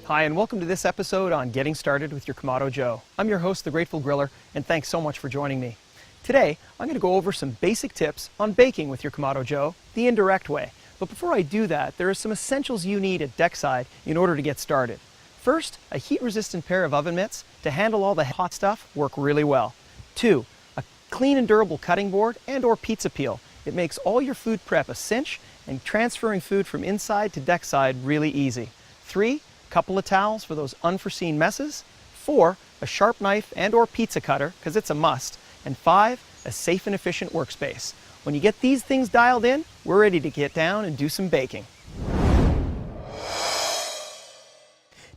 Hi, and welcome to this episode on Getting Started with your Kamado Joe. I'm your host, The Grateful Griller, and thanks so much for joining me. Today, I'm going to go over some basic tips on baking with your Kamado Joe, the indirect way. But before I do that, there are some essentials you need at deckside in order to get started. First, a heat-resistant pair of oven mitts to handle all the hot stuff work really well. 2, a clean and durable cutting board and/or pizza peel. It makes all your food prep a cinch and transferring food from inside to deckside really easy. 3, a couple of towels for those unforeseen messes. 4, a sharp knife and/or pizza cutter, because it's a must. And 5, a safe and efficient workspace. When you get these things dialed in, we're ready to get down and do some baking.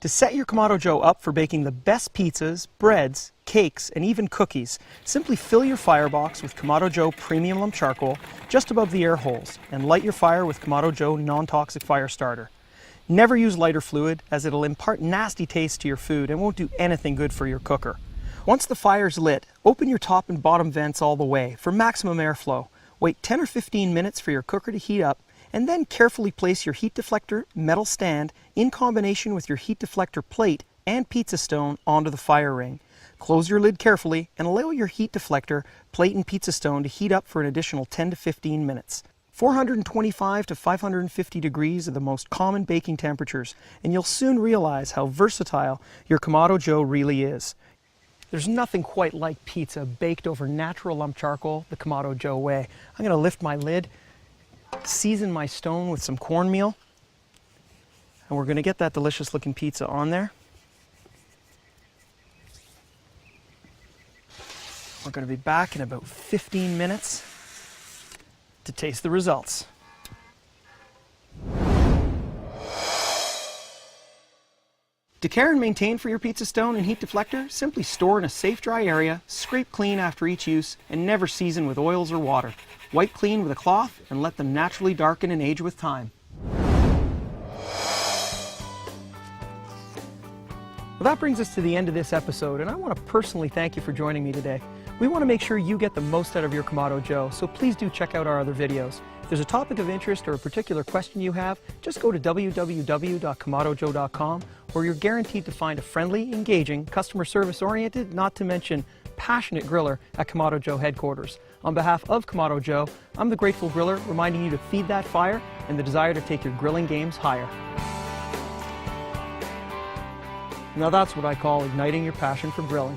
To set your Kamado Joe up for baking the best pizzas, breads, cakes, and even cookies, simply fill your firebox with Kamado Joe Premium Lump Charcoal just above the air holes and light your fire with Kamado Joe Non-Toxic Fire Starter. Never use lighter fluid, as it'll impart nasty taste to your food and won't do anything good for your cooker. Once the fire's lit, open your top and bottom vents all the way for maximum airflow. Wait 10 or 15 minutes for your cooker to heat up, and then carefully place your heat deflector metal stand in combination with your heat deflector plate and pizza stone onto the fire ring. Close your lid carefully and allow your heat deflector, plate, and pizza stone to heat up for an additional 10 to 15 minutes. 425 to 550 degrees are the most common baking temperatures, and you'll soon realize how versatile your Kamado Joe really is. There's nothing quite like pizza baked over natural lump charcoal the Kamado Joe way. I'm going to lift my lid, season my stone with some cornmeal, and we're going to get that delicious looking pizza on there. We're going to be back in about 15 minutes to taste the results. To care and maintain for your pizza stone and heat deflector, simply store in a safe, dry area, scrape clean after each use, and never season with oils or water. Wipe clean with a cloth and let them naturally darken and age with time. Well, that brings us to the end of this episode, and I want to personally thank you for joining me today. We want to make sure you get the most out of your Kamado Joe, so please do check out our other videos. If there's a topic of interest or a particular question you have, just go to www.kamadojoe.com, where you're guaranteed to find a friendly, engaging, customer service-oriented, not to mention passionate griller at Kamado Joe headquarters. On behalf of Kamado Joe, I'm the Grateful Griller, reminding you to feed that fire and the desire to take your grilling games higher. Now that's what I call igniting your passion for grilling.